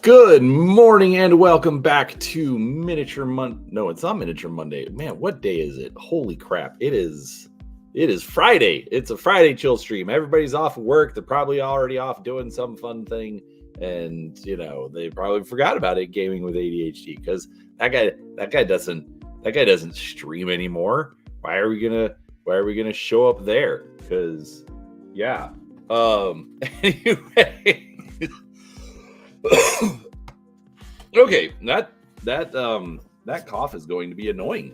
Good morning and welcome back to Miniature Monday. No, it's not Miniature Monday. Man, what day is it? Holy crap. It is Friday. It's a Friday chill stream. Everybody's off of work. They're probably already off doing some fun thing. And, they probably forgot about it, gaming with ADHD, because that guy doesn't stream anymore. Why are we gonna show up there? Because anyway. Okay, that cough is going to be annoying.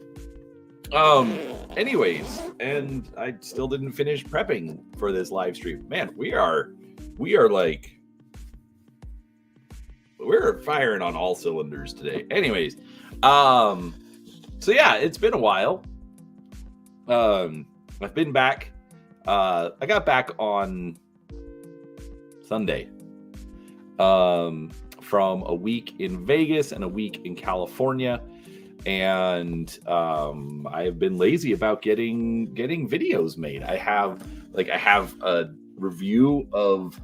Anyways, and I still didn't finish prepping for this live stream. Man, we're firing on all cylinders today. Anyways, so yeah, it's been a while. I've been back. I got back on Sunday. From a week in Vegas and a week in California, and I have been lazy about getting videos made. I have a review of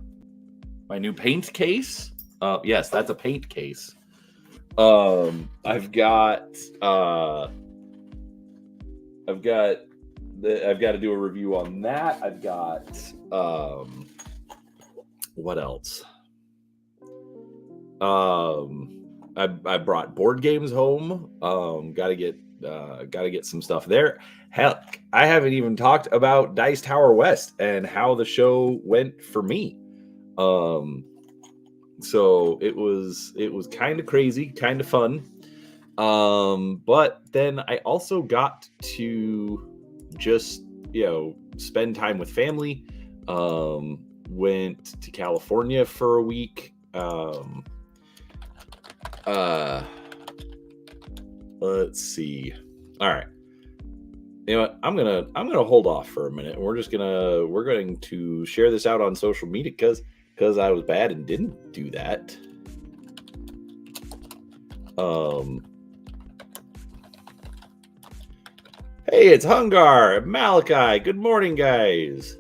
my new paint case. Yes, that's a paint case. I've got to do a review on that. I've got what else? I brought board games home. Gotta get some stuff there. Heck, I haven't even talked about Dice Tower West and how the show went for me. So it was kind of crazy, kind of fun. But then I also got to just, spend time with family. Went to California for a week. Let's see. All right. You know what? I'm gonna hold off for a minute. We're going to share this out on social media because I was bad and didn't do that. Hey, it's Hungar, Malachi. Good morning, guys.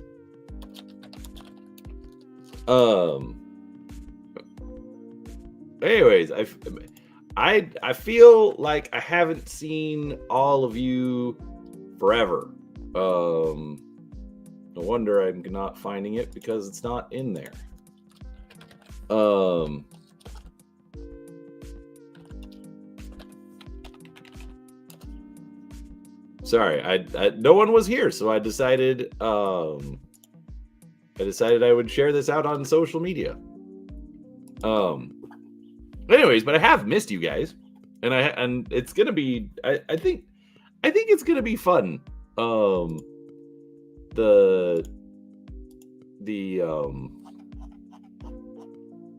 Anyways, I feel like I haven't seen all of you forever. No wonder I'm not finding it because it's not in there. Sorry, I no one was here, so I decided I would share this out on social media. Anyways, but I have missed you guys, and it's gonna be. I think it's gonna be fun. The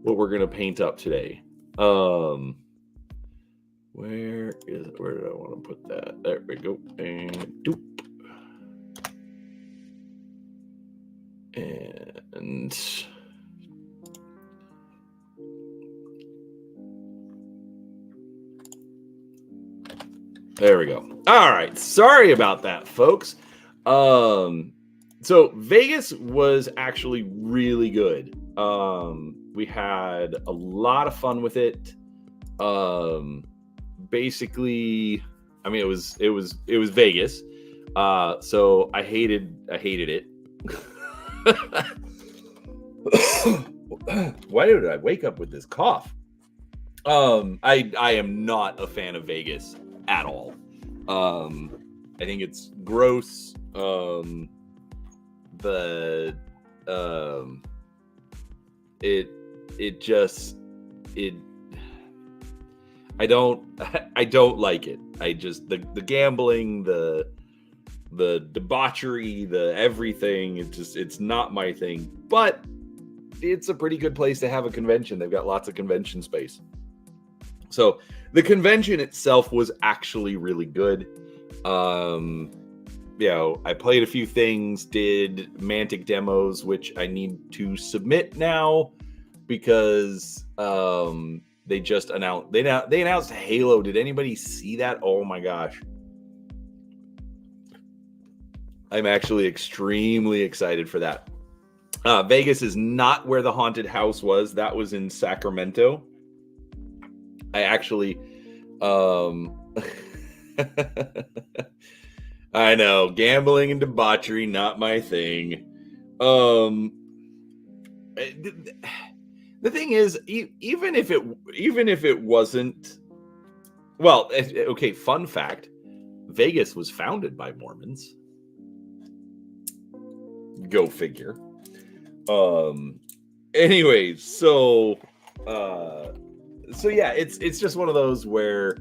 what we're gonna paint up today. Where did I want to put that? There we go. And doop. And there we go. All right. Sorry about that, folks. So Vegas was actually really good. We had a lot of fun with it. Basically, I mean, it was Vegas. So I hated it. Why did I wake up with this cough? I am not a fan of Vegas at all. I think it's gross. I don't like it. I just the gambling, the debauchery, the everything, it's not my thing. But it's a pretty good place to have a convention. They've got lots of convention space. So the convention itself was actually really good. I played a few things, did Mantic demos, which I need to submit now because they just announced they announced Halo. Did anybody see that? Oh my gosh. I'm actually extremely excited for that. Vegas is not where the haunted house was. That was in Sacramento. I actually, I know, gambling and debauchery, not my thing. The thing is, even if it wasn't, well, okay, fun fact, Vegas was founded by Mormons. Go figure. Anyways, so yeah, it's just one of those where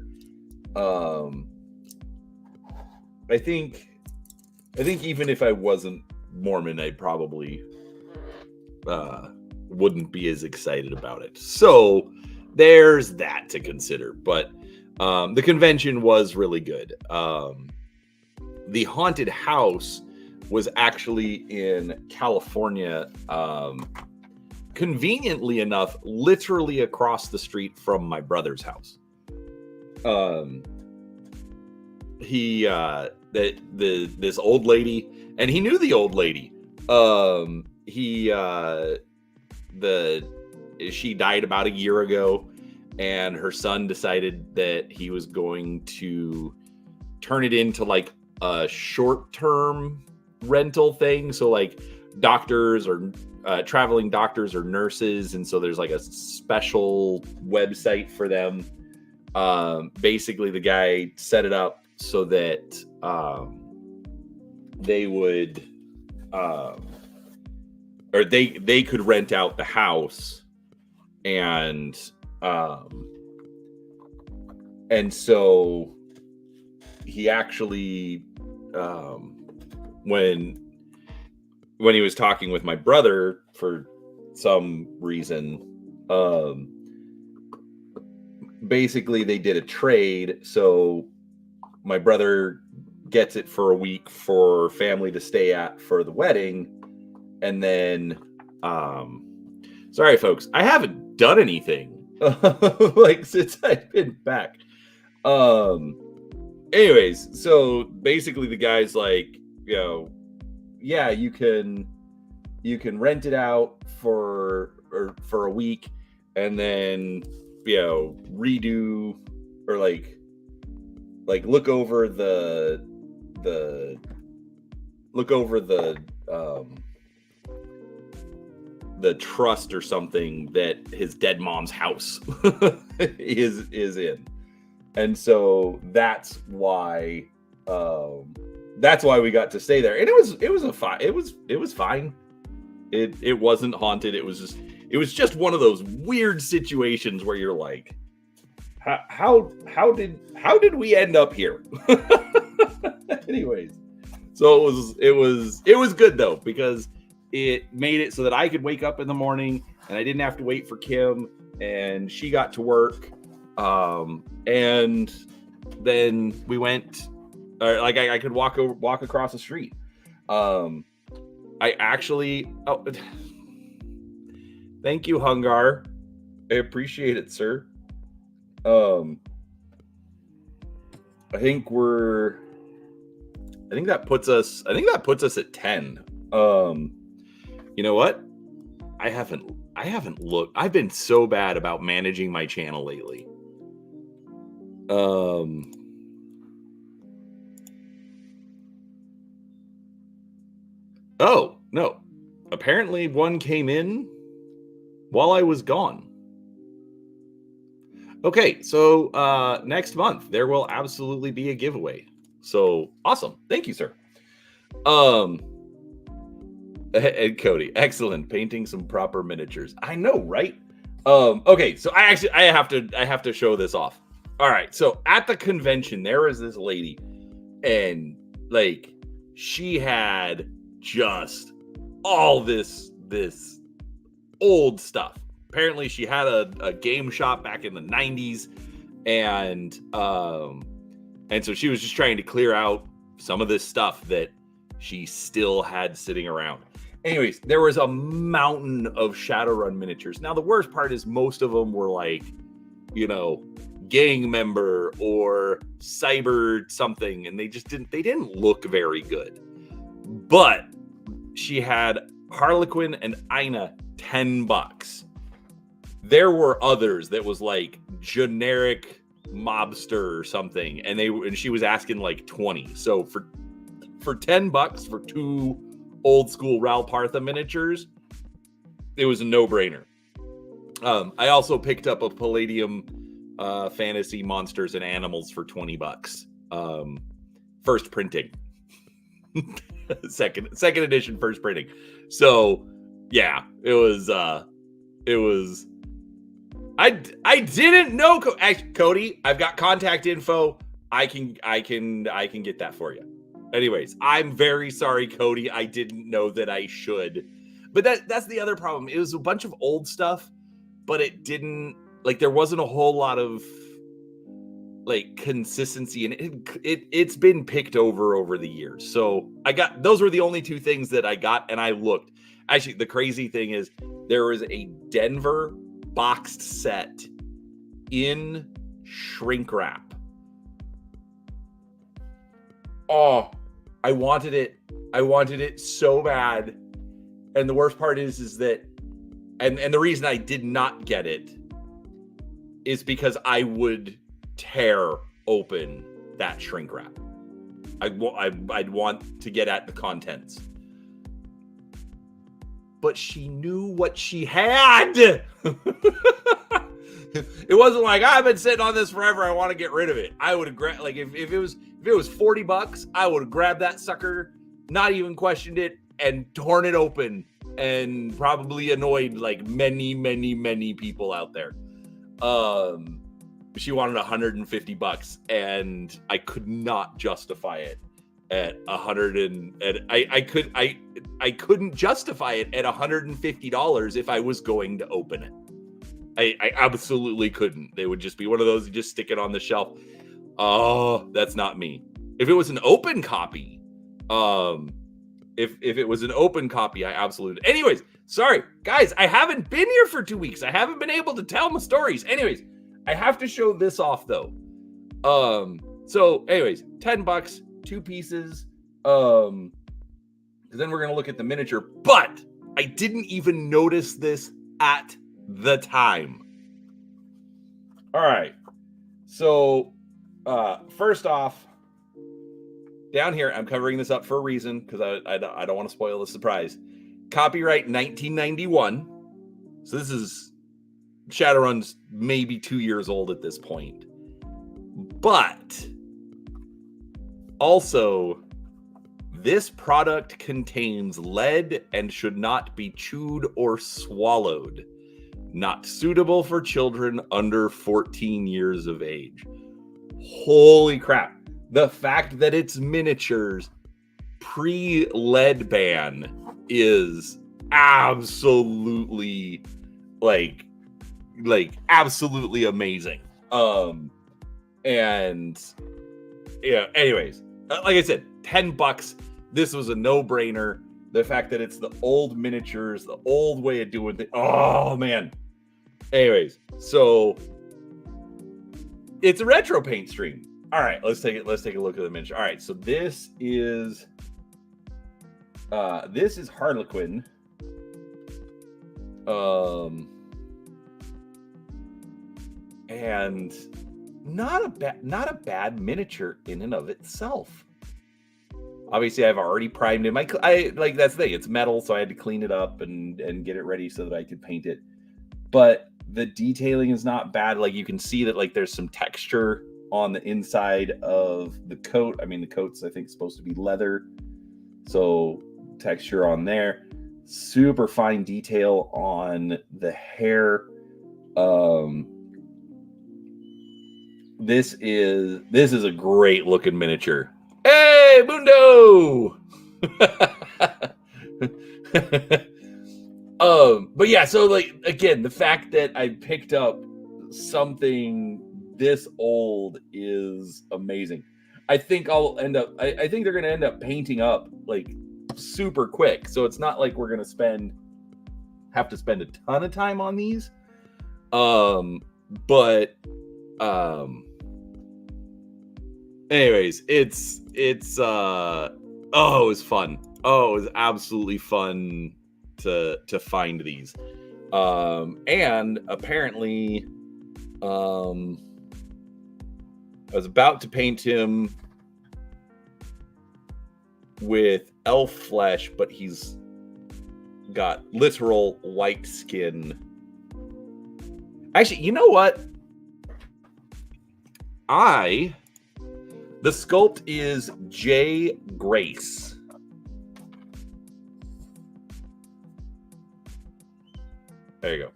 I think even if I wasn't Mormon, I probably wouldn't be as excited about it. So there's that to consider. But the convention was really good. The haunted house was actually in California, conveniently enough, literally across the street from my brother's house. This old lady, and he knew the old lady. She died about a year ago, and her son decided that he was going to turn it into like a short-term rental thing. So like doctors or traveling doctors or nurses, and so there's like a special website for them. Basically the guy set it up so that they would or they could rent out the house, and so he actually when he was talking with my brother for some reason, basically they did a trade. So my brother gets it for a week for family to stay at for the wedding. And then, sorry folks, I haven't done anything like since I've been back. Anyways, so basically the guy's like, yeah, you can rent it out for a week, and then redo or like look over the trust or something that his dead mom's house is in. And so that's why we got to stay there. And it was fine. It wasn't haunted. It was just one of those weird situations where you're like, how did we end up here? Anyways, so it was good though, because it made it so that I could wake up in the morning and I didn't have to wait for Kim, and she got to work. And then we went, I could walk across the street. I actually, thank you, Hungar. I appreciate it, sir. I think that puts us at 10. You know what? I haven't looked. I've been so bad about managing my channel lately. Oh, no. Apparently one came in while I was gone. Okay, so next month there will absolutely be a giveaway. So awesome. Thank you, sir. Ed Cody, excellent. Painting some proper miniatures. I know, right? Okay, so I have to show this off. All right, so at the convention, there was this lady, and like she had just all this old stuff. Apparently, she had a game shop back in the 90s, and so she was just trying to clear out some of this stuff that she still had sitting around. Anyways, there was a mountain of Shadowrun miniatures. Now, the worst part is most of them were like, gang member or cyber something, and they didn't look very good. But she had Harlequin and Aina, $10. there were others that was like generic mobster or something, and she was asking like 20. So for $10 for 2 old school Ral Partha miniatures, it was a no-brainer. I also picked up a Palladium Fantasy Monsters and Animals for $20. First printing. second edition, first printing. So yeah, it was I didn't know Cody. I've got contact info. I can get that for you. Anyways, I'm very sorry, Cody. I didn't know that I should. But that's the other problem. It was a bunch of old stuff, but it didn't, like, there wasn't a whole lot of like consistency, and it's been picked over the years. So those were the only 2 things that I got, and I looked. Actually, the crazy thing is there was a Denver boxed set in shrink wrap. Oh, I wanted it so bad. And the worst part is that, and the reason I did not get it is because I would tear open that shrink wrap. I'd want to get at the contents. But she knew what she had. It wasn't like, I've been sitting on this forever, I want to get rid of it. I would have grabbed, like, if it was $40, I would have grabbed that sucker, not even questioned it, and torn it open, and probably annoyed like many people out there. She wanted $150, and I could not justify it at I couldn't justify it at $150 if I was going to open it. I absolutely couldn't. They would just be one of those, you just stick it on the shelf. Oh, that's not me. If it was an open copy, if it was an open copy, I absolutely. Anyways, sorry guys, I haven't been here for 2 weeks. I haven't been able to tell my stories. Anyways, I have to show this off though. So anyways, $10, 2 pieces. Because then we're gonna look at the miniature, but I didn't even notice this at the time. All right. So first off, down here, I'm covering this up for a reason, because I don't want to spoil the surprise. Copyright 1991. So this is Shadowrun's maybe 2 years old at this point. But also, this product contains lead and should not be chewed or swallowed. Not suitable for children under 14 years of age. Holy crap. The fact that it's miniatures pre-lead ban is absolutely like absolutely amazing. And yeah, anyways, like I said, $10. This was a no-brainer. The fact that it's the old miniatures, the old way of doing things. Oh man. Anyways, so it's a retro paint stream. All right, let's take a look at the miniature. All right, so this is Harlequin. And not a bad miniature in and of itself. Obviously, I've already primed it. That's the thing. It's metal, so I had to clean it up and get it ready so that I could paint it. But the detailing is not bad. Like, you can see that like there's some texture on the inside of the coat. I mean, the coat's, I think, supposed to be leather, so texture on there. Super fine detail on the hair. This is a great looking miniature. Hey, Mundo! But yeah, so like, again, the fact that I picked up something this old is amazing. I think I'll end up, I think they're going to end up painting up like super quick. So it's not like we're going to have to spend a ton of time on these. Anyways, it was fun. Oh, it was absolutely fun to find these. And apparently, I was about to paint him with elf flesh, but he's got literal white skin. Actually, you know what? The sculpt is J. Grace. There you go.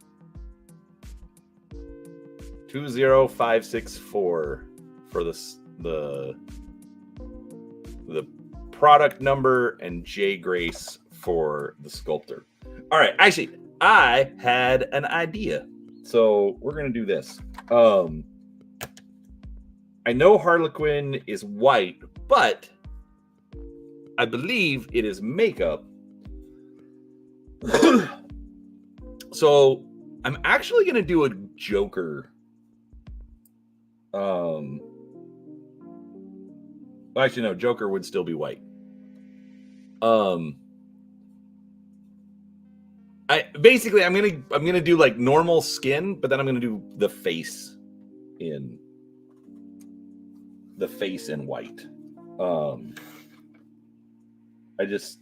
20564 for the product number and J. Grace for the sculptor. All right, actually, I had an idea. So we're gonna do this. I know Harlequin is white, but I believe it is makeup. So I'm actually gonna do a Joker. Well, actually, no, Joker would still be white. I'm gonna do like normal skin, but then I'm gonna do the face in white. I just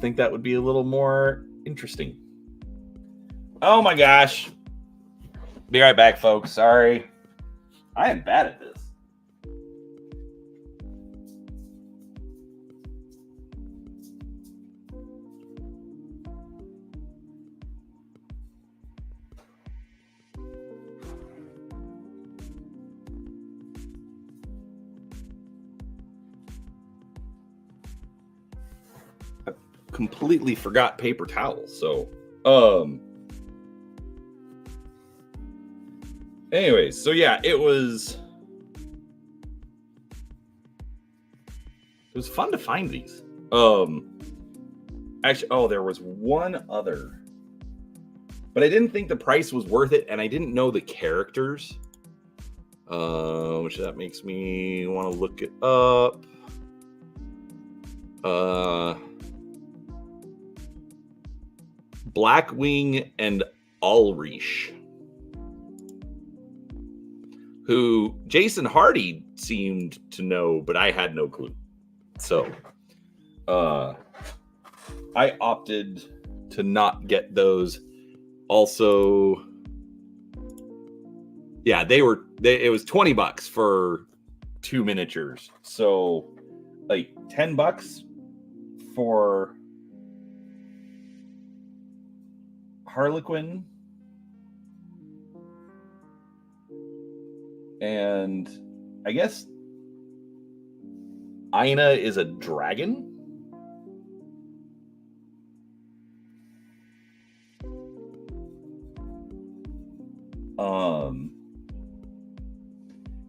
think that would be a little more interesting. Oh my gosh. Be right back, folks. Sorry. I am bad at this. I completely forgot paper towels, so anyways, so yeah, it was fun to find these. Actually, there was one other, but I didn't think the price was worth it, and I didn't know the characters, which that makes me want to look it up. Blackwing and Ulrich, who Jason Hardy seemed to know, but I had no clue. So I opted to not get those. Also, yeah, it was $20 for 2 miniatures. So like $10 for Harlequin and I guess Aina is a dragon.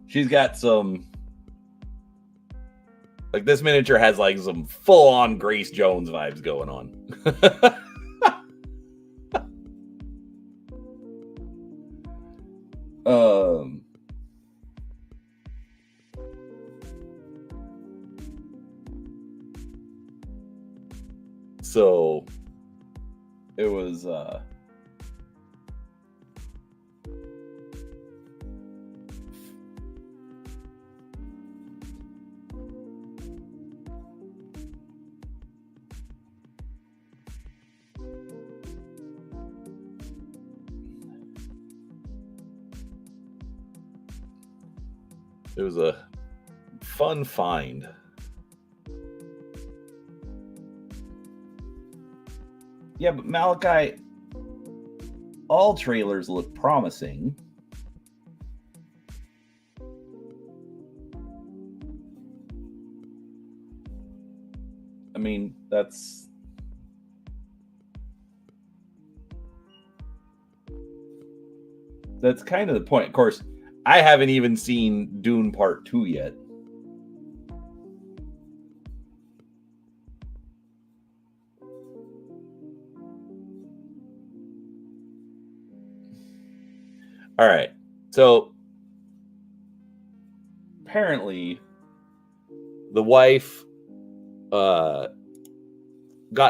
She's got some, like, this miniature has like some full-on Grace Jones vibes going on. So it was a fun find. Yeah, but Malachi, all trailers look promising. I mean, that's kind of the point. Of course, I haven't even seen Dune Part 2 yet. All right. So apparently the wife got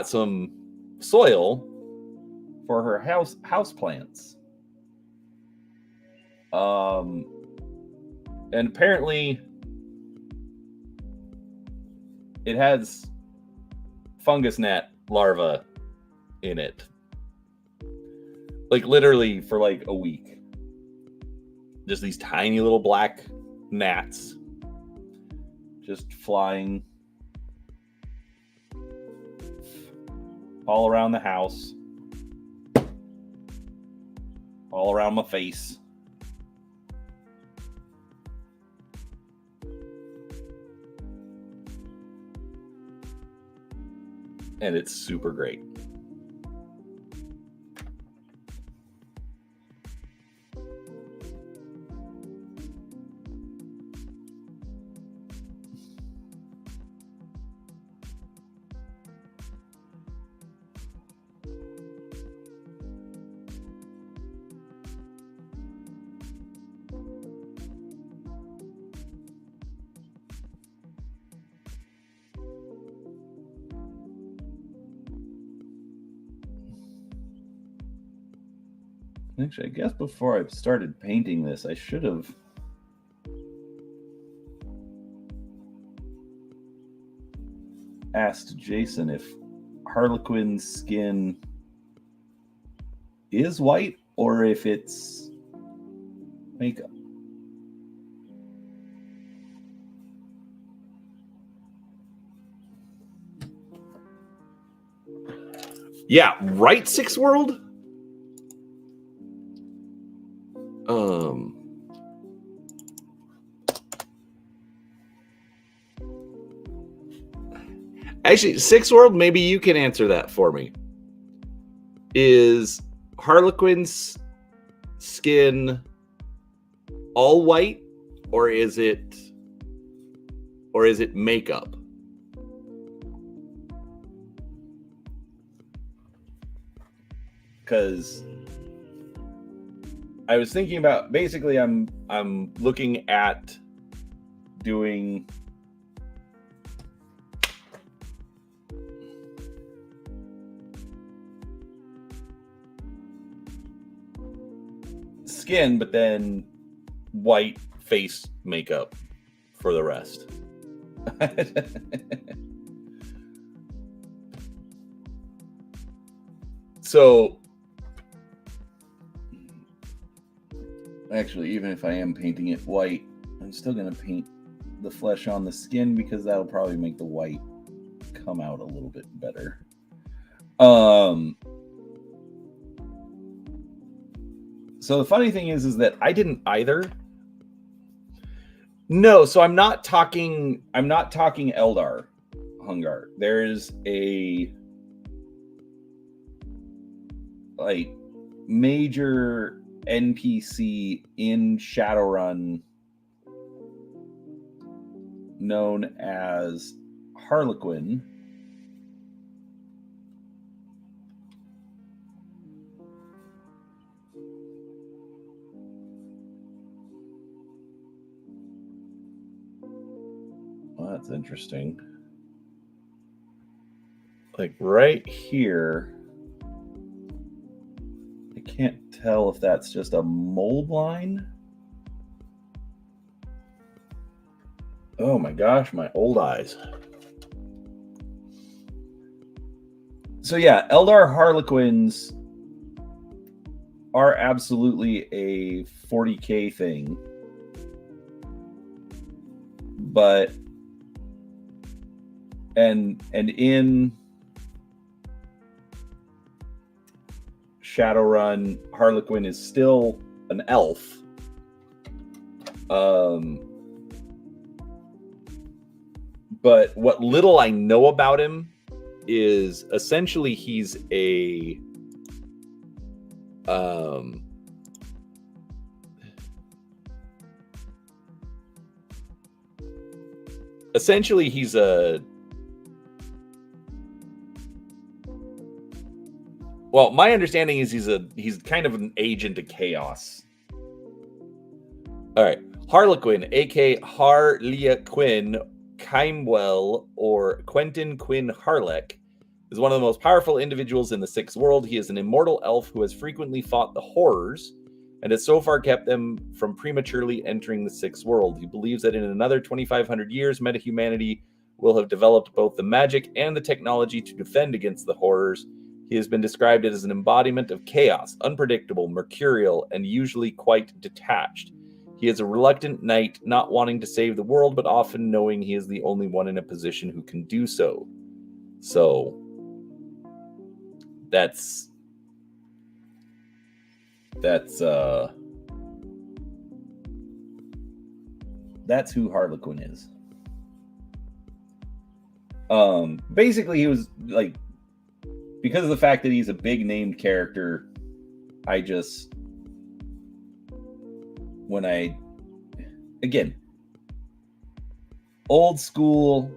some soil for her house plants. And apparently it has fungus gnat larvae in it. Like literally for like a week. Just these tiny little black gnats just flying all around the house, all around my face. And it's super great. Actually, I guess before I started painting this, I should have asked Jason if Harlequin's skin is white or if it's makeup. Yeah, right, Six World? Actually, Six World, maybe you can answer that for me. Is Harlequin's skin all white, or is it makeup? Because I was thinking about, basically I'm looking at doing skin, but then white face makeup for the rest. So actually, even if I am painting it white, I'm still going to paint the flesh on the skin because that'll probably make the white come out a little bit better. So the funny thing is that I didn't either. No, so I'm not talking Eldar Hungar. There's a like major NPC in Shadowrun known as Harlequin. Well, that's interesting. Like right here, I can't tell if that's just a mold line. Oh my gosh, my old eyes. So yeah, Eldar Harlequins are absolutely a 40K thing. But and in Shadowrun, Harlequin is still an elf. But what little I know about him is essentially he's a well, my understanding is he's kind of an agent of chaos. All right, Harlequin, aka Harlequin Kimwell or Quentin Quinn Harlech, is one of the most powerful individuals in the Sixth World. He is an immortal elf who has frequently fought the horrors and has so far kept them from prematurely entering the Sixth World. He believes that in another 2,500 years, meta-humanity will have developed both the magic and the technology to defend against the horrors. He has been described as an embodiment of chaos, unpredictable, mercurial, and usually quite detached. He is a reluctant knight, not wanting to save the world, but often knowing he is the only one in a position who can do so. So, that's who Harlequin is. Basically, he was like, because of the fact that he's a big named character, again, old school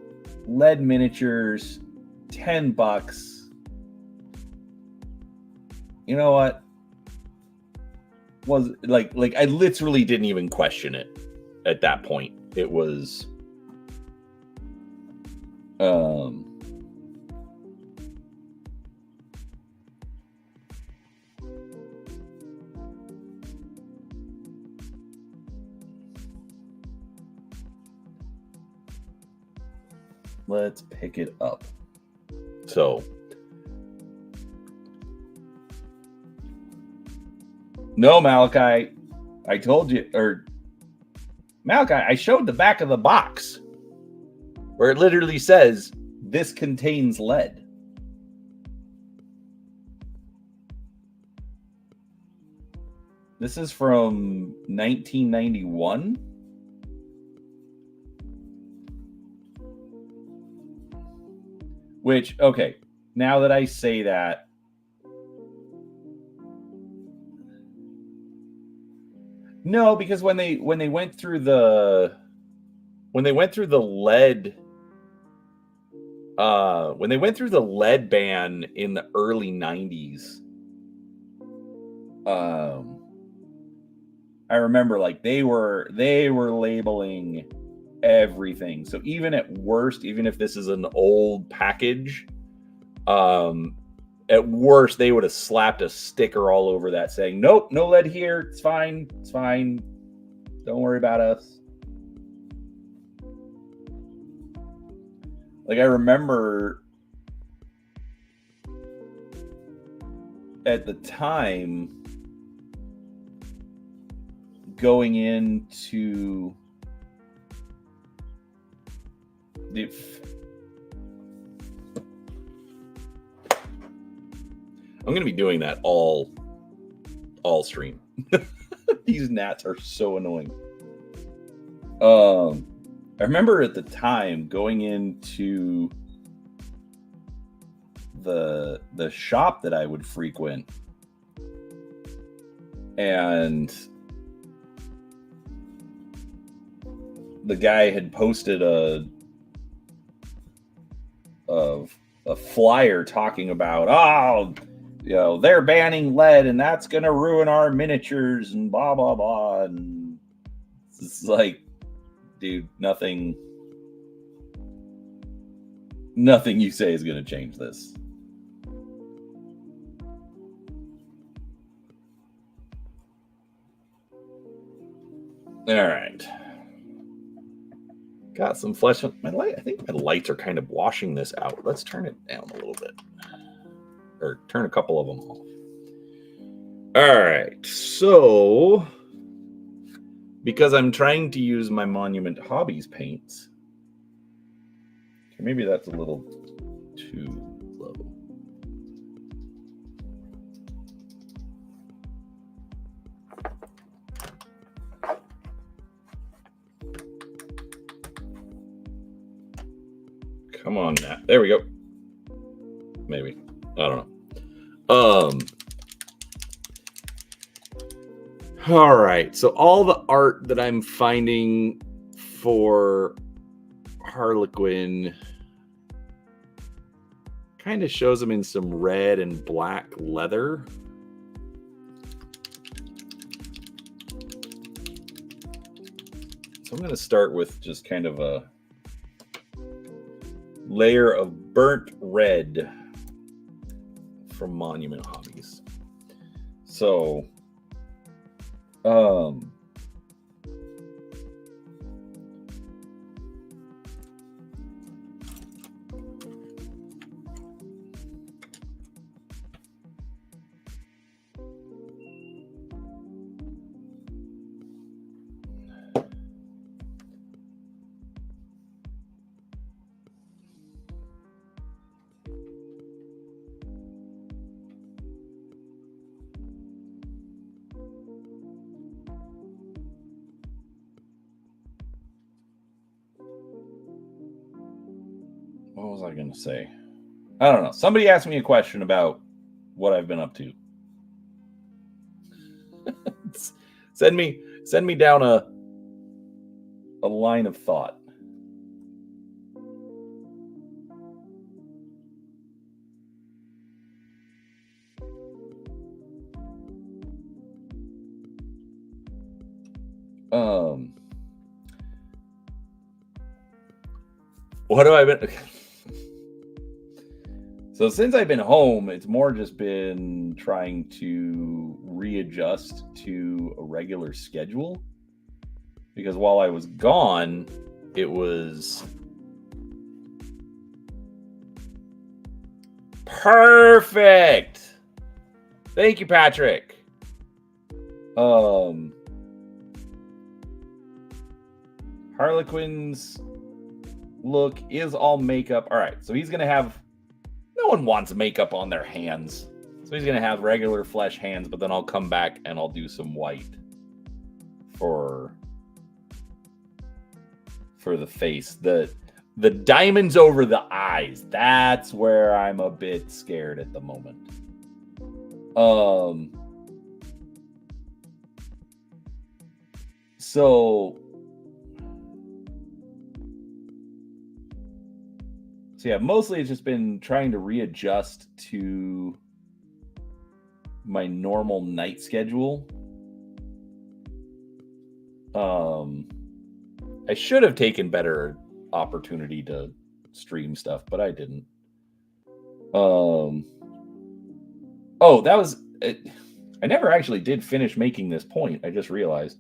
lead miniatures, $10. You know what? Was like I literally didn't even question it at that point. It was let's pick it up. So no, Malachi, I told you, or Malachi, I showed the back of the box where it literally says, this contains lead. This is from 1991. Which, okay, now that I say that, no, because when they went through the lead ban in the early 90s, I remember like they were labeling everything. So even at worst, even if this is an old package, at worst, they would have slapped a sticker all over that saying, nope, no lead here. It's fine. It's fine. Don't worry about us. Like, I remember at the time going into the... I'm going to be doing that all stream. These gnats are so annoying. I remember at the time going into the shop that I would frequent, and the guy had posted a flyer talking about, they're banning lead and that's going to ruin our miniatures and blah, blah, blah. And it's like, dude, nothing you say is going to change this. All right. Got some flesh on my light. I think my lights are kind of washing this out. Let's turn it down a little bit. Or turn a couple of them off. All right. So, because I'm trying to use my Monument Hobbies paints, maybe that's a little too low. Come on, Nat. There we go. Maybe. I don't know. All right. So all the art that I'm finding for Harlequin kind of shows him in some red and black leather. So I'm going to start with just kind of a layer of burnt red from Monument Hobbies. So, what was I going to say? I don't know. Somebody asked me a question about what I've been up to. Send me down a line of thought. What have I been? So since I've been home, it's more just been trying to readjust to a regular schedule. Because while I was gone, it was perfect. Thank you, Patrick. Harlequin's look is all makeup. All right, so he's gonna have. No one wants makeup on their hands, so he's gonna have regular flesh hands, but then I'll come back and I'll do some white for the face. The diamonds over the eyes. That's where I'm a bit scared at the moment. So yeah, mostly it's just been trying to readjust to my normal night schedule. I should have taken better opportunity to stream stuff, but I didn't. That was it. I never actually did finish making this point. I just realized.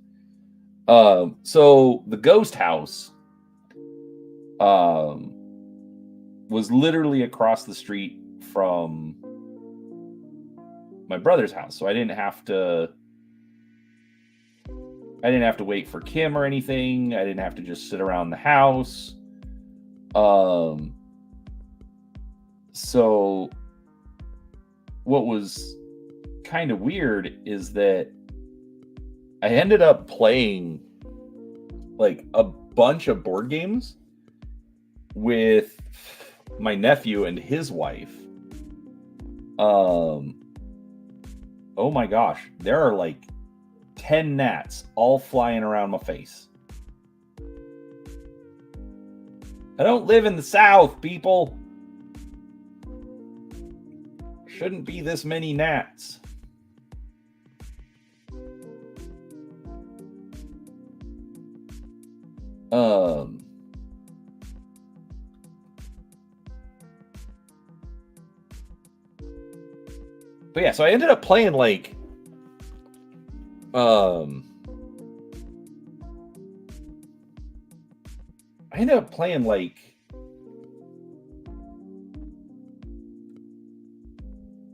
So the ghost house was literally across the street from my brother's house, so I didn't have to wait for Kim or anything. I didn't have to just sit around the house. So what was kind of weird is that I ended up playing like a bunch of board games with my nephew and his wife. Oh my gosh, there are like 10 gnats all flying around my face. I don't live in the South, people. Shouldn't be this many gnats. But yeah, so I ended up playing like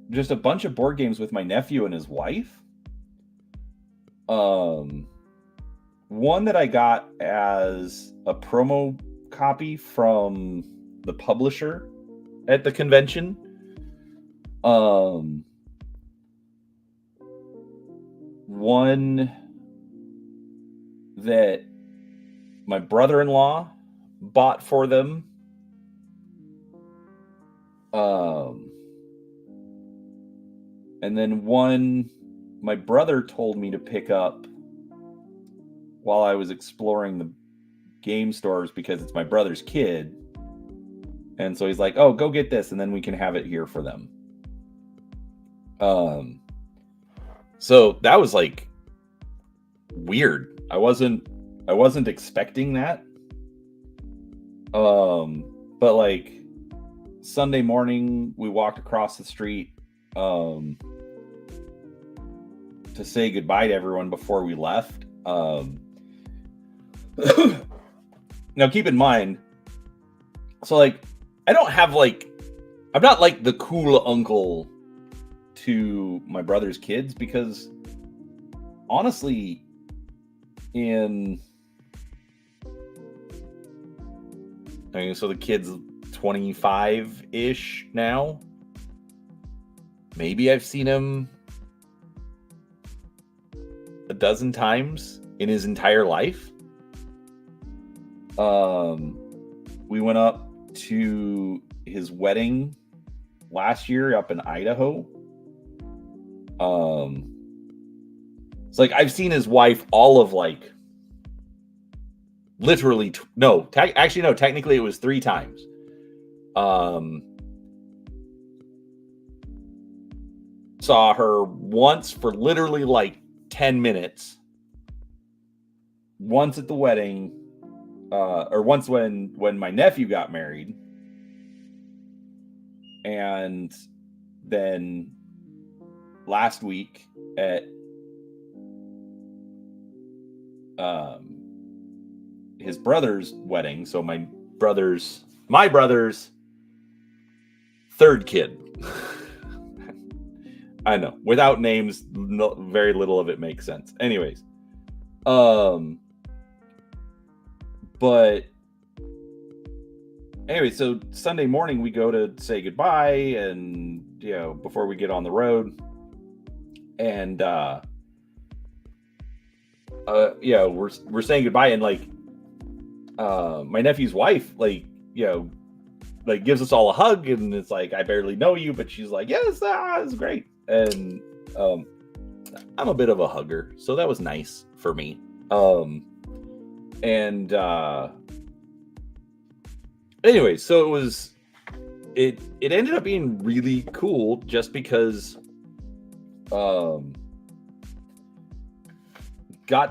just a bunch of board games with my nephew and his wife. One that I got as a promo copy from the publisher at the convention. One that my brother-in-law bought for them. And then one my brother told me to pick up while I was exploring the game stores because it's my brother's kid. And so he's like, oh, go get this and then we can have it here for them. So that was like weird. I wasn't expecting that. But like Sunday morning we walked across the street to say goodbye to everyone before we left. Now keep in mind, so like I don't have like, I'm not like the cool uncle to my brother's kids, because honestly, so the kid's 25-ish now. Maybe I've seen him a dozen times in his entire life. We went up to his wedding last year up in Idaho. It's like I've seen his wife all of like literally technically it was 3 times. Saw her once for literally like 10 minutes. Once at the wedding, or once when my nephew got married, and then last week at his brother's wedding. So my brother's third kid. I know, without names, very little of it makes sense. Anyways, but anyway, so Sunday morning we go to say goodbye, and before we get on the road, and we're saying goodbye, and like my nephew's wife like gives us all a hug, and it's like, I barely know you, but she's like, yes, it's great. And I'm a bit of a hugger, so that was nice for me. Anyway, so it ended up being really cool, just because got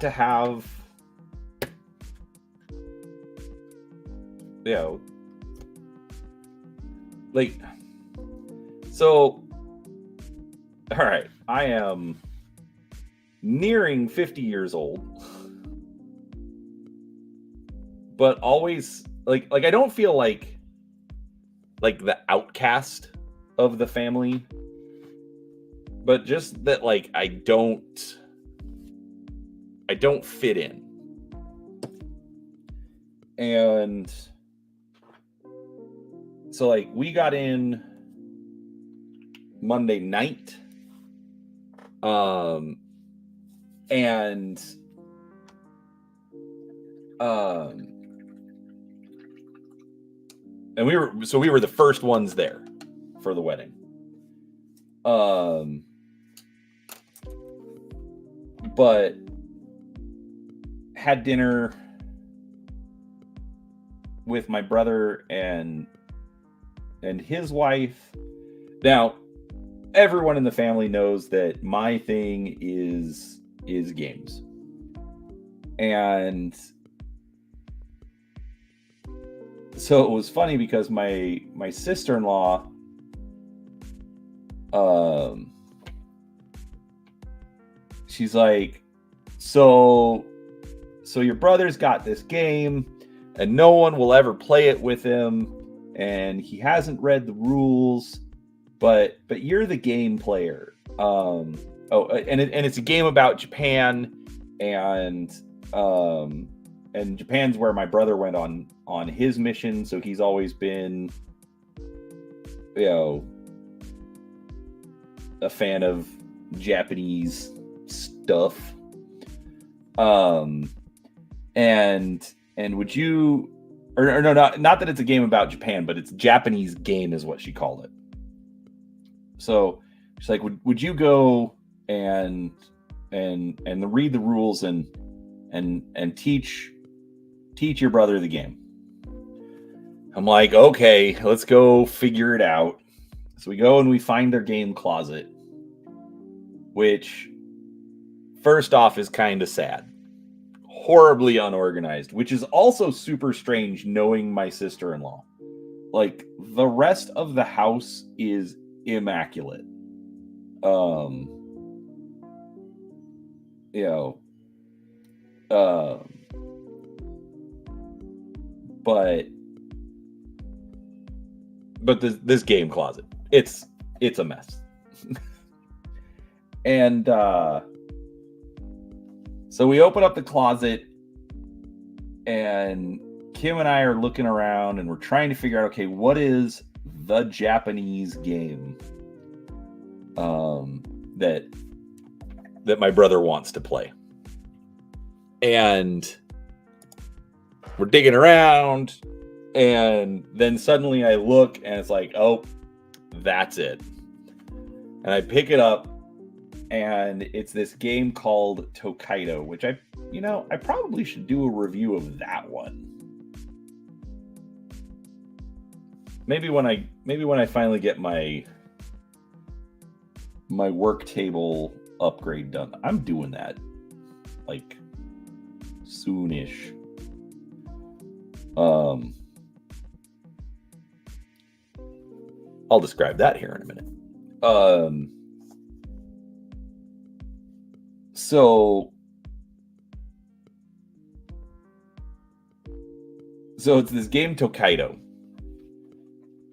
to have so all right, I am nearing 50 years old, but always like I don't feel like the outcast of the family, but just that like I don't fit in. And so like we got in Monday night, and we were the first ones there for the wedding. But had dinner with my brother and his wife. Now, everyone in the family knows that my thing is games. And so it was funny because my sister-in-law she's like, so your brother's got this game and no one will ever play it with him, and he hasn't read the rules, but you're the game player. And it's a game about Japan, and Japan's where my brother went on his mission, so he's always been a fan of Japanese stuff. And would you, or no, not that it's a game about Japan, but it's a Japanese game is what she called it. So she's like, would you go and read the rules and teach your brother the game? I'm like, okay, let's go figure it out. So we go and we find their game closet, which first off is kind of sad. Horribly unorganized, which is also super strange knowing my sister-in-law. Like, the rest of the house is immaculate. You know, but this game closet, it's a mess. And so we open up the closet, and Kim and I are looking around, and we're trying to figure out, okay, what is the Japanese game that my brother wants to play? And we're digging around, and then suddenly I look, and it's like, oh, that's it. And I pick it up, and it's this game called Tokaido, which I probably should do a review of that one. Maybe when I finally get my work table upgrade done. I'm doing that like soonish. I'll describe that here in a minute. So it's this game Tokaido.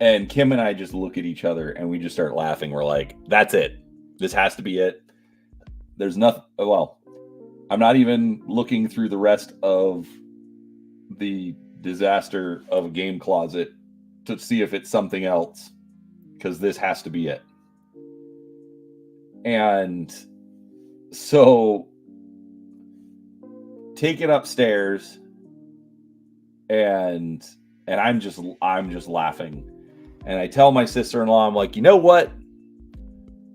And Kim and I just look at each other, and we just start laughing. We're like, that's it. This has to be it. There's nothing. Well, I'm not even looking through the rest of the disaster of a game closet to see if it's something else, because this has to be it. And so take it upstairs, and I'm just laughing. And I tell my sister-in-law, I'm like, you know what?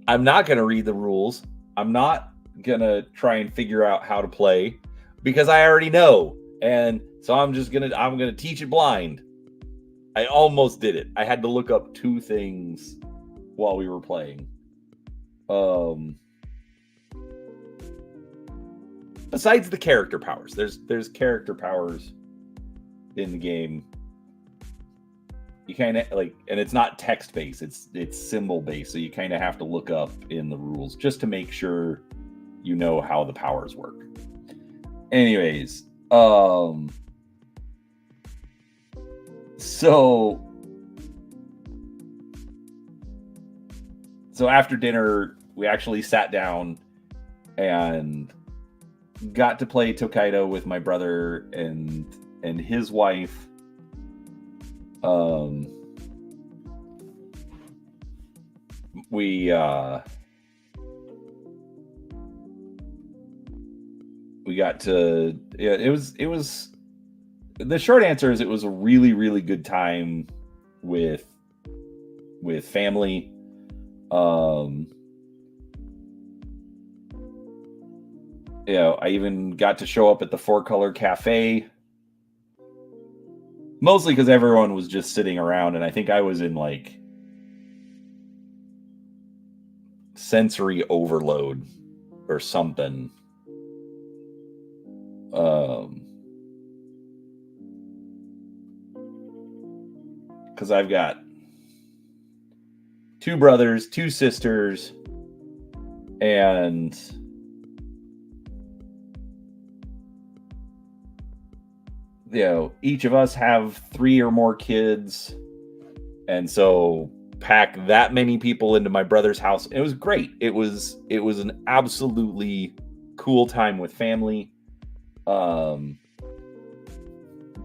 I'm not going to read the rules. I'm not going to try and figure out how to play, because I already know. And so I'm going to teach it blind. I almost did it. I had to look up 2 things while we were playing. Besides the character powers, there's character powers in the game. You kind of like, and it's not text based, it's symbol based, so you kind of have to look up in the rules just to make sure you know how the powers work. Anyways, so after dinner we actually sat down and got to play Tokaido with my brother and his wife. We got to, yeah, it was the short answer is it was a really, really good time with family. I even got to show up at the 4-Color Cafe, mostly because everyone was just sitting around, and I think I was in like sensory overload or something. Because I've got 2 brothers, 2 sisters, and each of us have 3 or more kids, and so pack that many people into my brother's house. It was great. It was an absolutely cool time with family.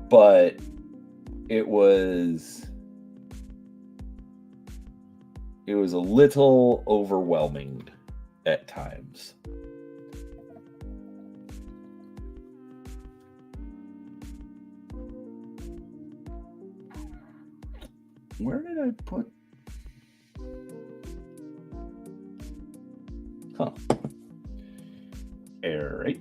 But it was a little overwhelming at times. Where did I put? Huh. All right.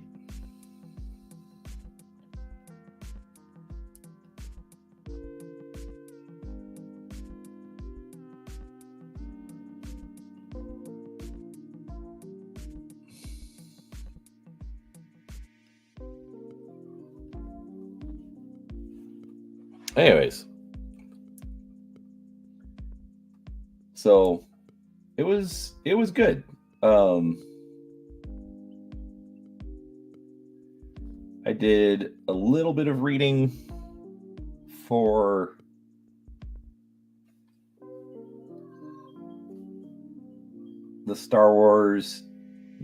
Anyways. So it was good. I did a little bit of reading for the Star Wars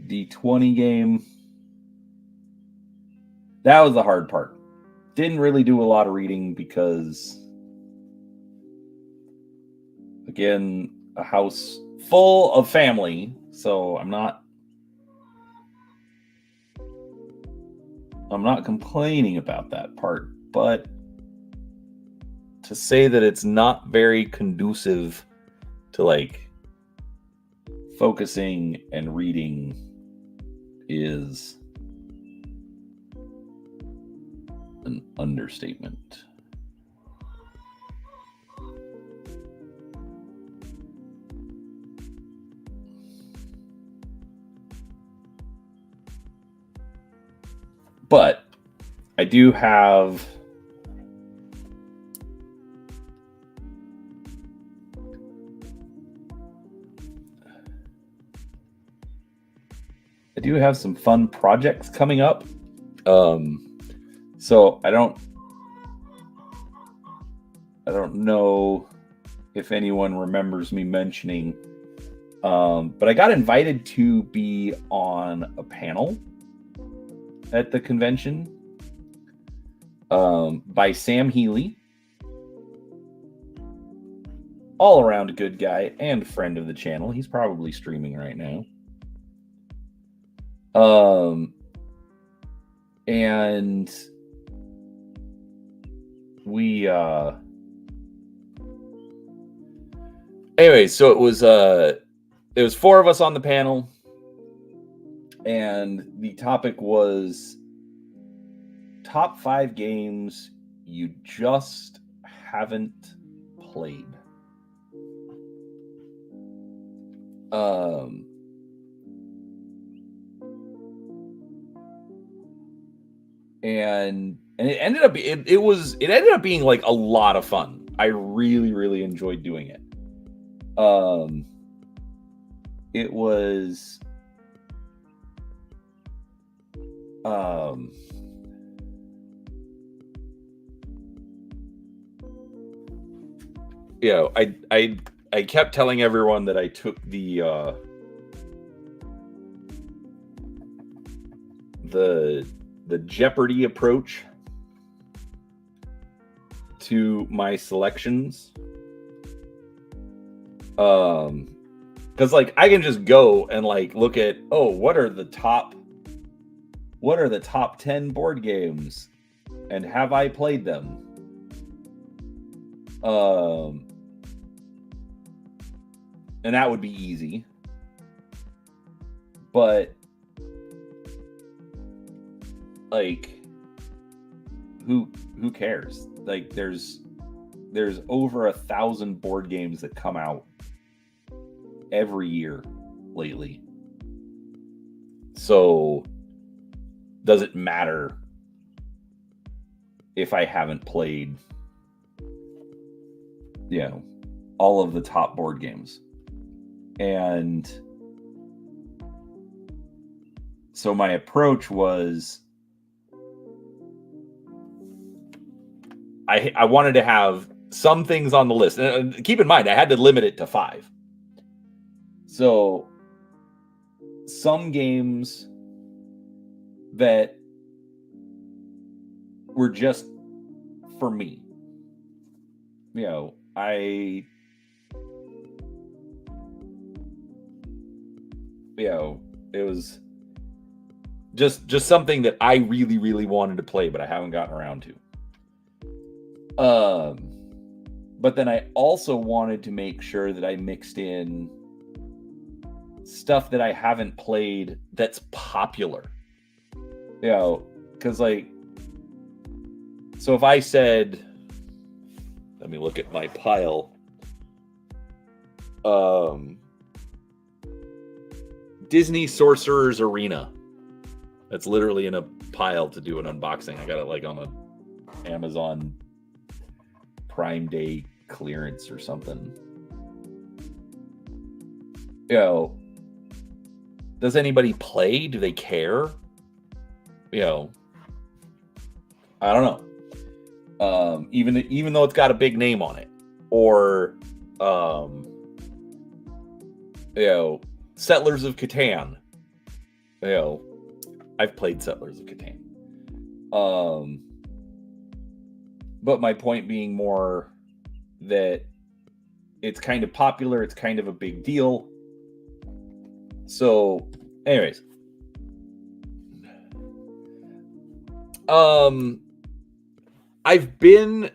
D20 game. That was the hard part. Didn't really do a lot of reading because, again, a house full of family, so I'm not complaining about that part, but to say that it's not very conducive to like focusing and reading is an understatement. But I do have some fun projects coming up. So I don't know if anyone remembers me mentioning, but I got invited to be on a panel at the convention by Sam Healy, all around a good guy and friend of the channel. He's probably streaming right now. And we anyway, so it was 4 of us on the panel, and the topic was top 5 games you just haven't played. And it ended up it ended up being like a lot of fun. I really enjoyed doing it. It was you know, I kept telling everyone that I took the Jeopardy approach to my selections. Because like I can just go and like look at, oh, what are the top 10 board games and have I played them? And that would be easy. But like who cares? Like there's over 1,000 board games that come out every year lately. So does it matter if I haven't played, you know, all of the top board games? And so my approach was I wanted to have some things on the list. And keep in mind, I had to limit it to 5. So some games that were just for me. You know, it was just something that I really wanted to play, but I haven't gotten around to. But then I also wanted to make sure that I mixed in stuff that I haven't played that's popular. You know, because like, so if I said, let me look at my pile. Disney Sorcerer's Arena. That's literally in a pile to do an unboxing. I got it like on a Amazon Prime Day clearance or something. You know, does anybody play? Do they care? You know, I don't know. Even though it's got a big name on it, or Settlers of Catan. I've played Settlers of Catan. But my point being more that it's kind of popular, it's kind of a big deal. So, anyways. I've been...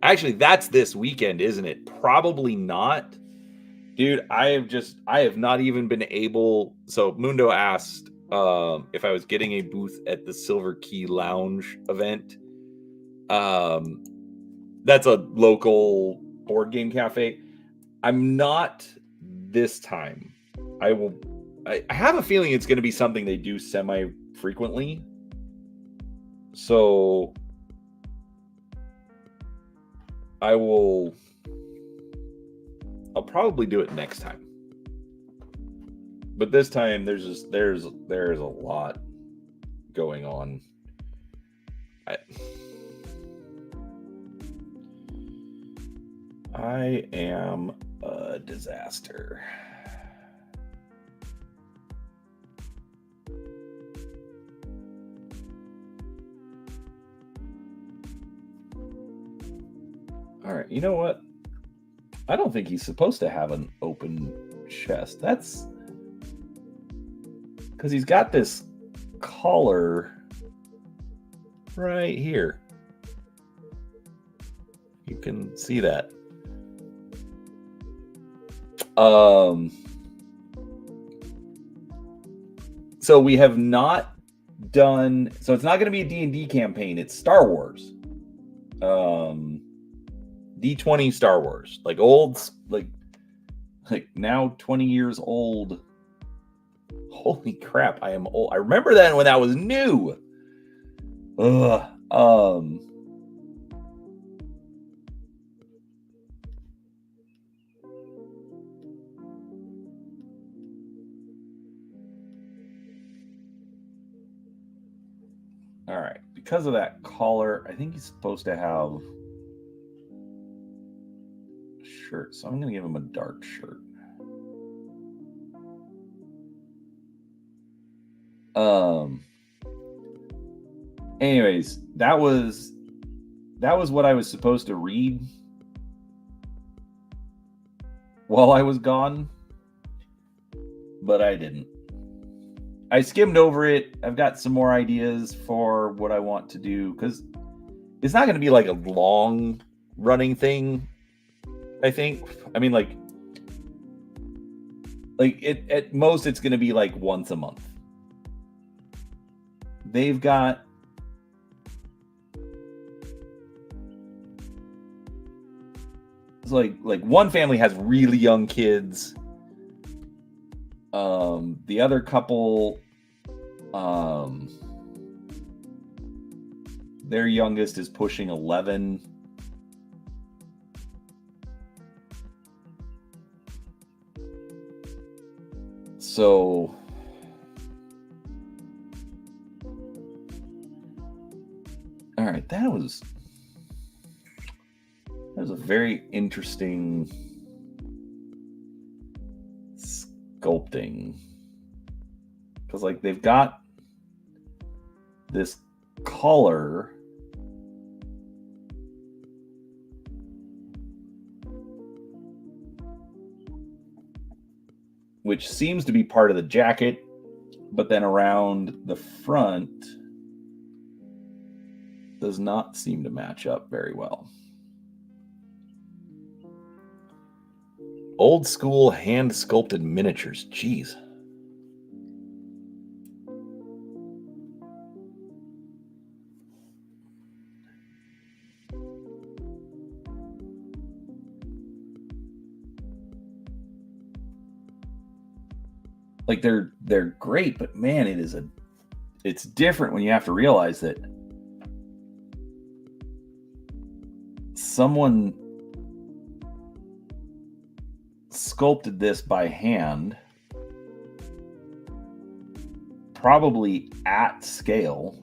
Actually, that's this weekend, isn't it? Probably not. Dude, I have not even been able... So, Mundo asked if I was getting a booth at the Silver Key Lounge event. That's a local board game cafe. I'm not this time. I have a feeling it's going to be something they do semi-frequently. So I'll probably do it next time. But this time there's a lot going on. I am a disaster. All right, you know what? I don't think he's supposed to have an open chest. That's because he's got this collar right here. You can see that. So we have not done... So it's not going to be a D&D campaign. It's Star Wars. D20 Star Wars. Like old... Like now 20 years old. Holy crap, I am old. I remember that when that was new. Ugh. All right, because of that collar, I think he's supposed to have a shirt, so I'm going to give him a dark shirt. Anyways, that was what I was supposed to read while I was gone, but I didn't. I skimmed over it. I've got some more ideas for what I want to do, because it's not going to be like a long running thing, I think. I mean, like it at most it's going to be like once a month. They've got it's like one family has really young kids. The other couple, their youngest is pushing 11. So all right, that was a very interesting sculpting, because like they've got this collar which seems to be part of the jacket, but then around the front does not seem to match up very well. Old school hand sculpted miniatures. Jeez. Like they're great, but man, it's different when you have to realize that someone sculpted this by hand probably at scale.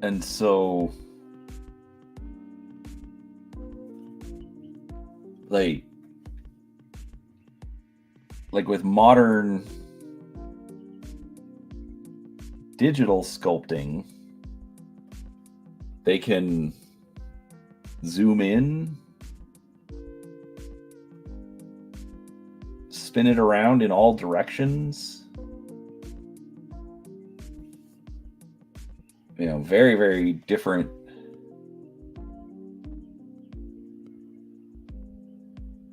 And so, like with modern digital sculpting, they can zoom in, spin it around in all directions. You know, very, very different.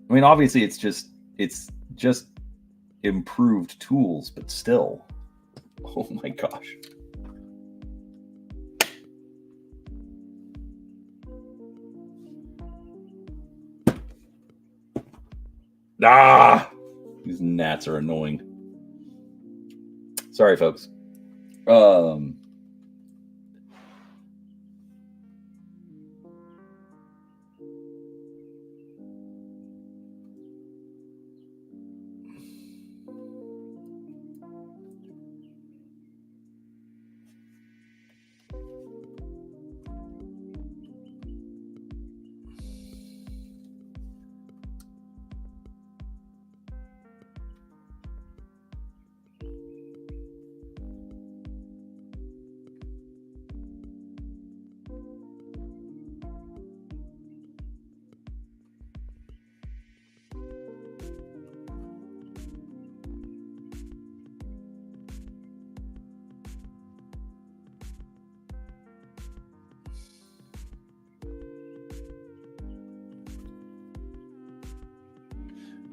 I mean, obviously it's just improved tools, but still. Oh my gosh. Ah! These gnats are annoying. Sorry, folks.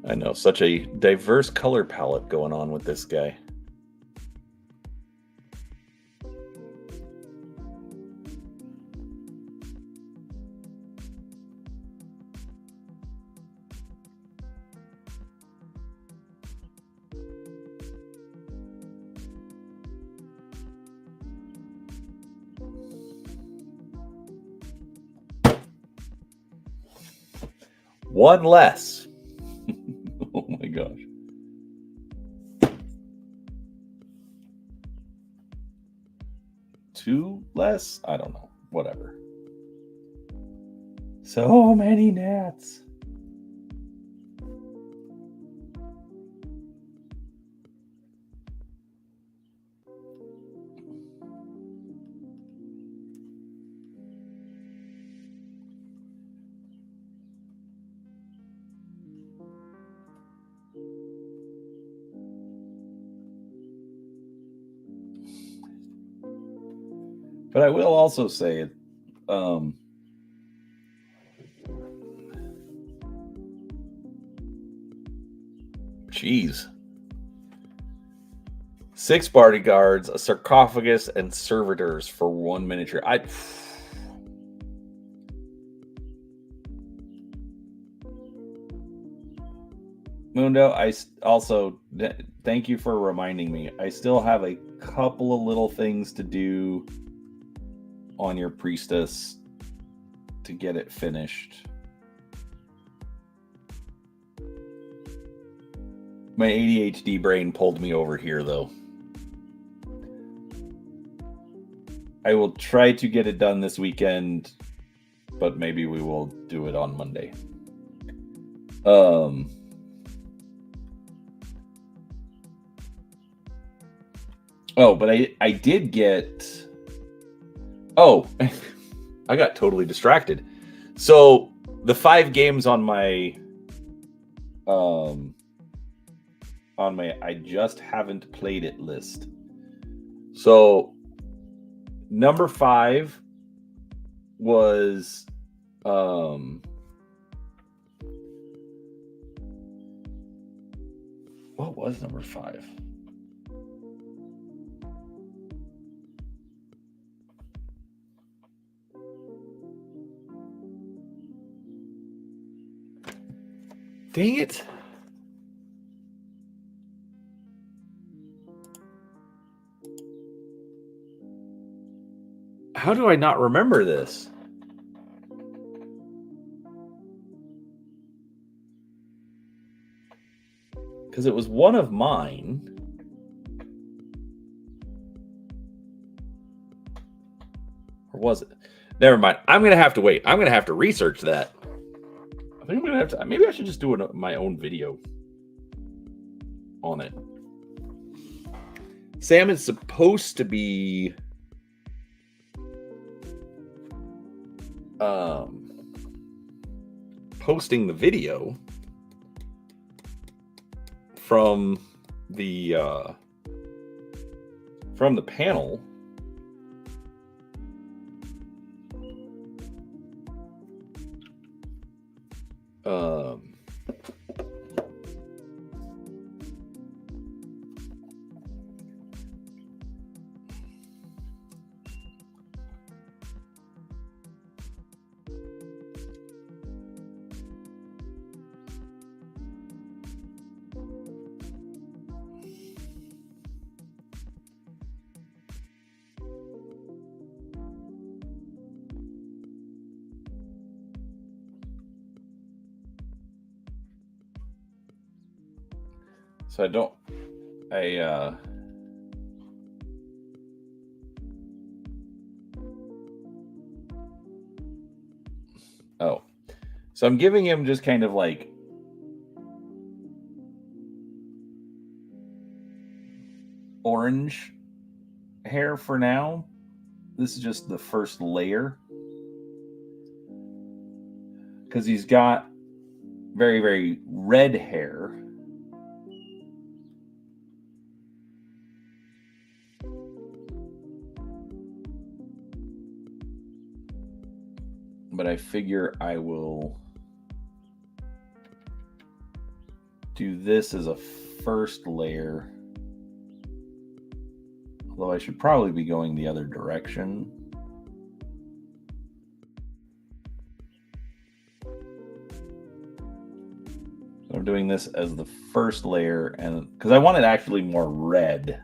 I know, such a diverse color palette going on with this guy. One less. Oh my gosh. Two less? I don't know. Whatever. So many gnats. But I will also say, geez. 6 bodyguards, a sarcophagus, and servitors for 1 miniature. Mundo, I also thank you for reminding me. I still have a couple of little things to do on your priestess to get it finished. My ADHD brain pulled me over here, though. I will try to get it done this weekend, but maybe we will do it on Monday. Oh, but I did get... Oh, I got totally distracted. So the 5 games on my I just haven't played it list. So number 5 was what was number 5? Dang it. How do I not remember this? because it was one of mine. Or was it? Never mind. I'm going to have to wait. I'm going to have to research that. I think I'm going to have to. Maybe I should just do my own video on it. Sam is supposed to be posting the video from the panel. So so I'm giving him just kind of like orange hair for now. This is just the first layer, because he's got very, very red hair. But I figure I will do this as a first layer. Although I should probably be going the other direction. So I'm doing this as the first layer, and because I want it actually more red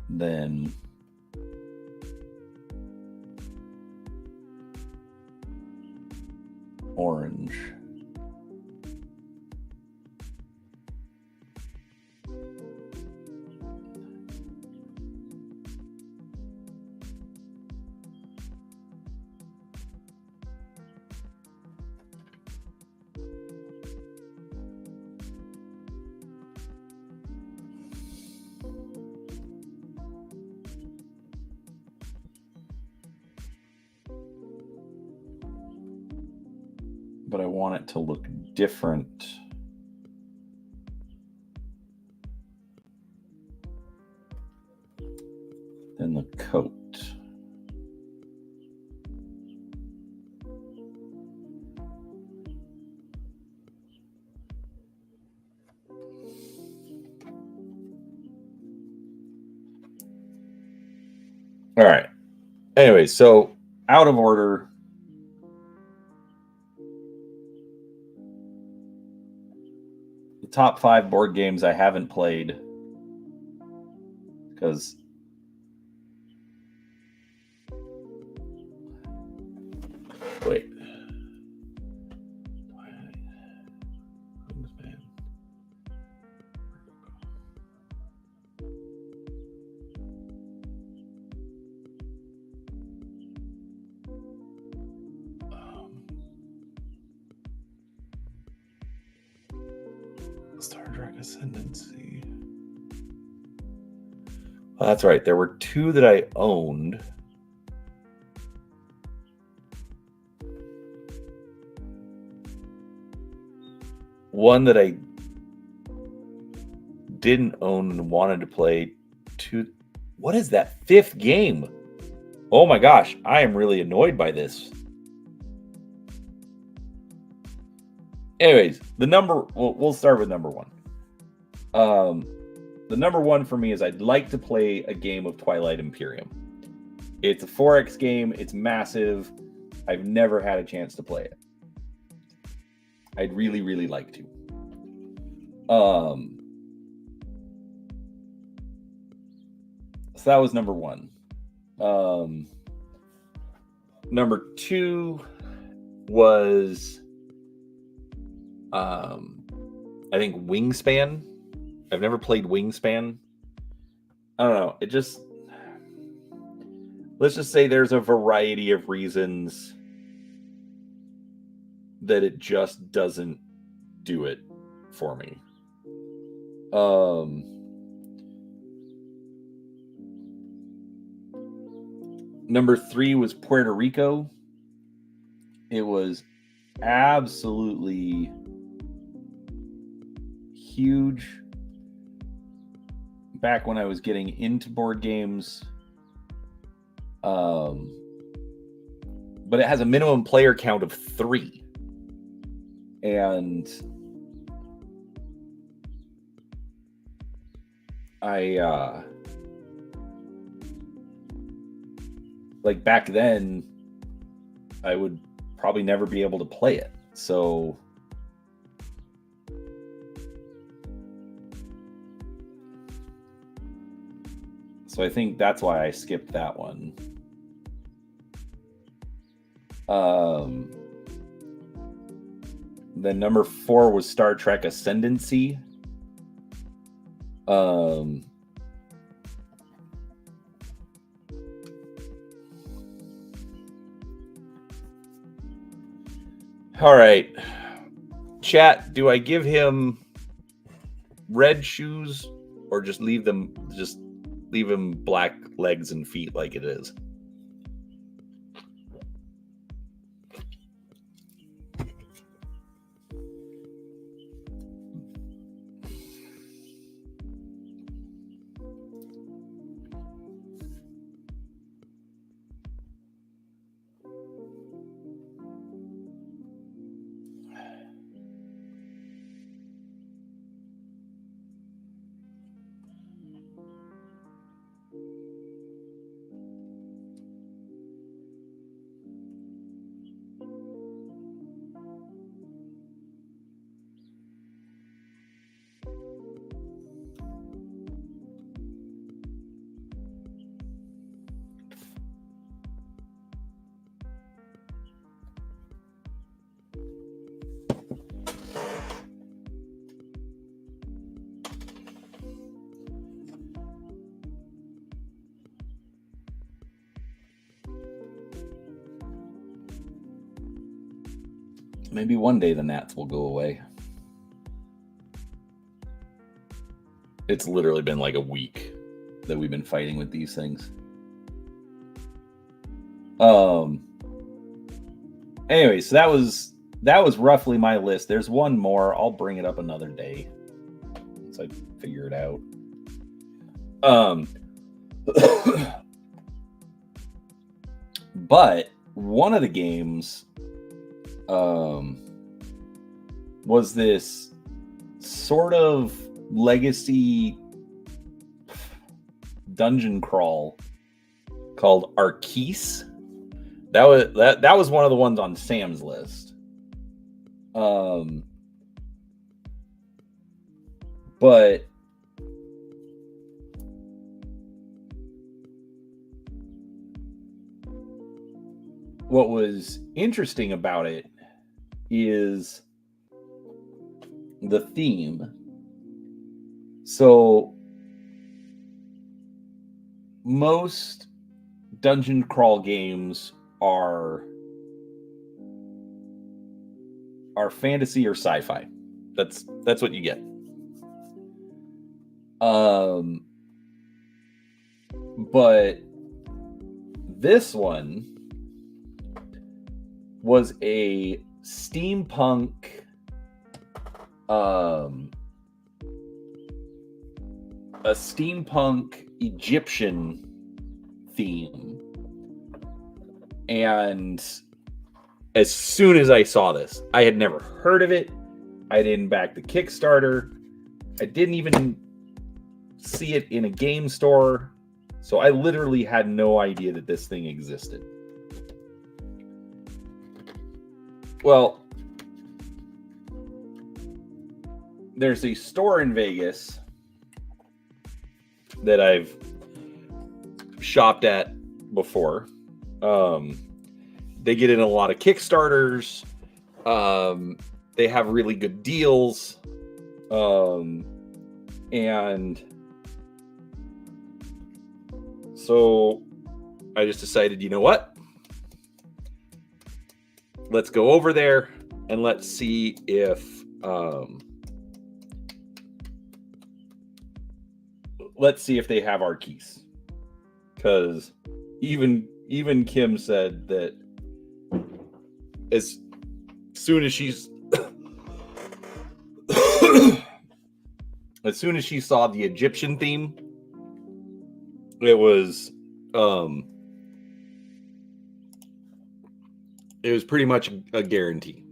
than orange. But I want it to look different than the coat. All right. Anyway, so out of order. Top 5 board games I haven't played, because wait, Star Trek Ascendancy. Oh, that's right. There were 2 that I owned. One that I didn't own and wanted to play. 2. What is that 5th game? Oh my gosh, I am really annoyed by this. Anyways, we'll start with number 1. The number 1 for me is I'd like to play a game of Twilight Imperium. It's a 4X game. It's massive. I've never had a chance to play it. I'd really, really like to. So that was number 1. Number 2 was I think Wingspan. I've never played Wingspan. I don't know. Let's just say there's a variety of reasons that it just doesn't do it for me. Number 3 was Puerto Rico. It was absolutely huge back when I was getting into board games. But it has a minimum player count of 3. And like back then, I would probably never be able to play it. So I think that's why I skipped that one. Then number 4 was Star Trek Ascendancy. All right. Chat, do I give him red shoes or just leave him black legs and feet like it is? Maybe one day the gnats will go away. It's literally been like a week that we've been fighting with these things. Anyway, so that was roughly my list. There's one more. I'll bring it up another day once I figure it out. But one of the games was this sort of legacy dungeon crawl called Arceus. That was one of the ones on Sam's list. But what was interesting about it is the theme. So most dungeon crawl games are fantasy or sci-fi. That's what you get. But this one was a steampunk Egyptian theme. And as soon as I saw this, I had never heard of it. I didn't back the Kickstarter. I didn't even see it in a game store. So I literally had no idea that this thing existed. Well, there's a store in Vegas that I've shopped at before. They get in a lot of Kickstarters. They have really good deals. And so I just decided, you know what? Let's go over there and let's see if they have our keys. Because even Kim said that as soon as she saw the Egyptian theme, it was pretty much a guarantee.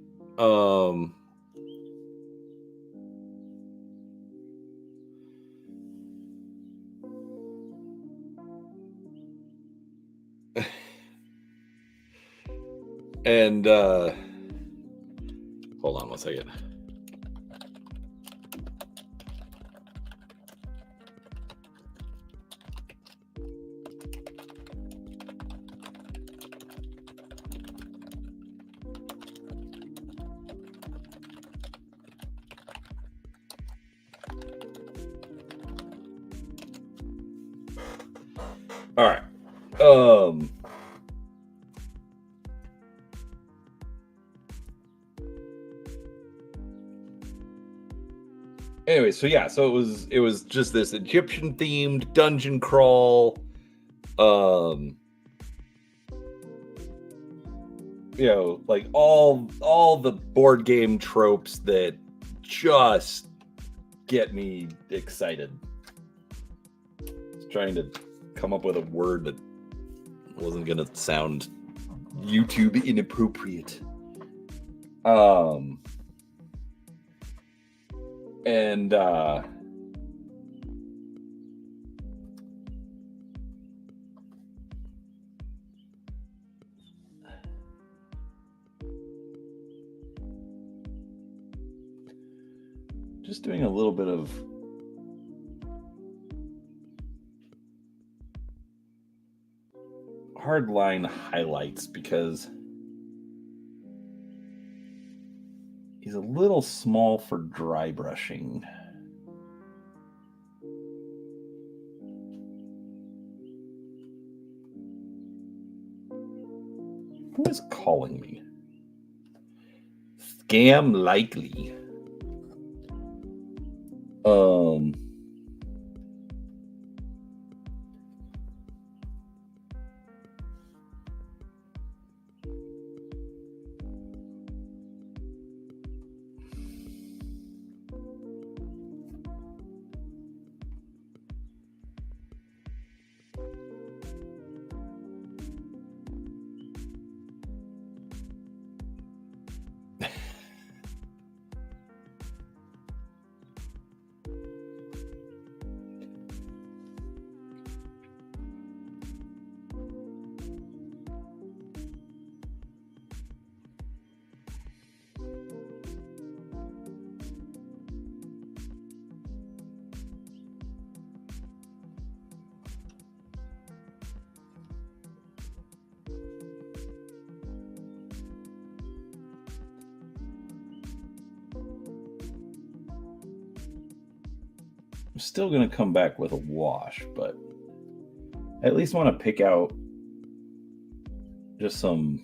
And hold on one second. All right. Anyway, so yeah, so it was just this Egyptian themed dungeon crawl. You know, like all the board game tropes that just get me excited. I was trying to come up with a word that wasn't gonna sound YouTube inappropriate. And just doing a little bit of hardline highlights because he's a little small for dry brushing. Who is calling me? Scam likely. I'm still going to come back with a wash, but I at least want to pick out just some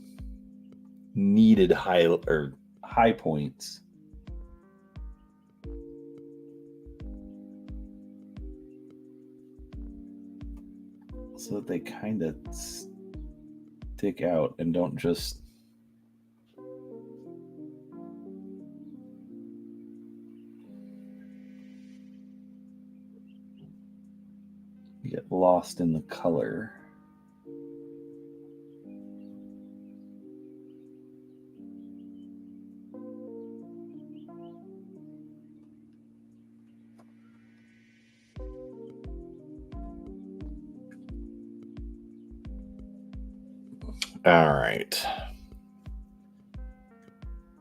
needed high points. So that they kind of stick out and don't just get lost in the color. All right.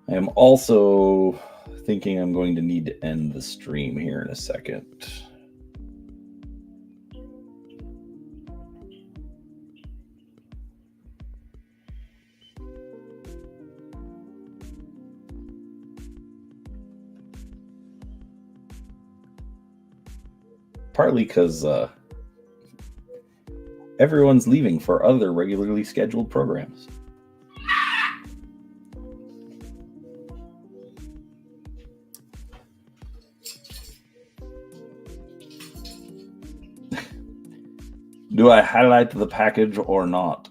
I am also thinking I'm going to need to end the stream here in a second. Partly because everyone's leaving for other regularly scheduled programs. Do I highlight the package or not?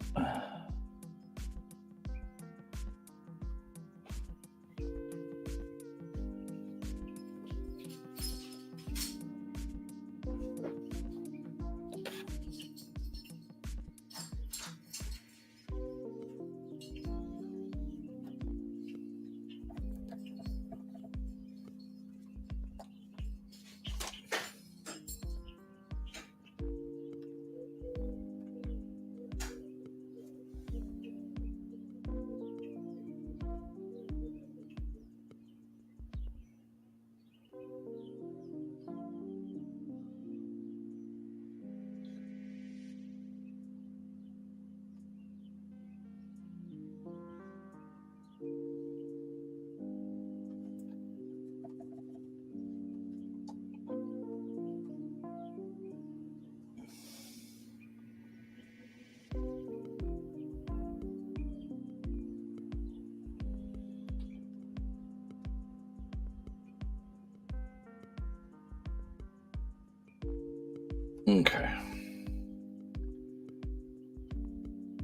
Okay.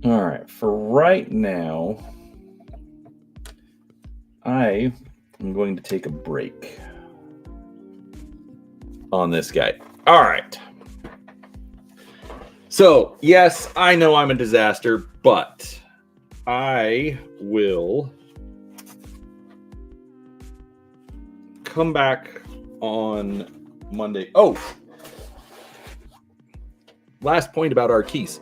All right. For right now, I am going to take a break on this guy. All right. So, yes, I know I'm a disaster, but I will come back on Monday. Oh, last point about our keys.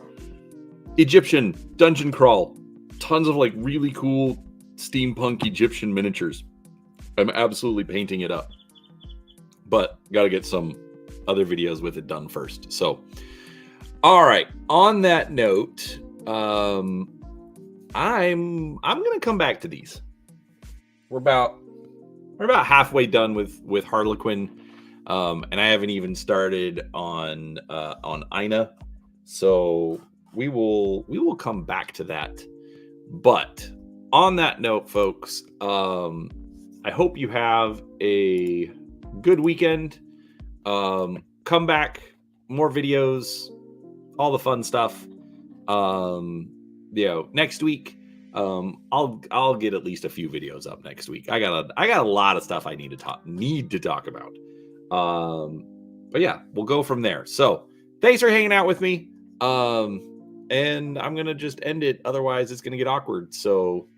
Egyptian dungeon crawl. Tons of like really cool steampunk Egyptian miniatures. I'm absolutely painting it up. But got to get some other videos with it done first. So, all right. On that note, I'm gonna come back to these. We're about halfway done with Harlequin, and I haven't even started on Aina. So we will come back to that. But on that note, folks, I hope you have a good weekend. Come back, more videos, all the fun stuff. Next week, I'll get at least a few videos up next week. I got a lot of stuff I need to talk about. But yeah, we'll go from there. So thanks for hanging out with me. And I'm gonna just end it. Otherwise, it's gonna get awkward. So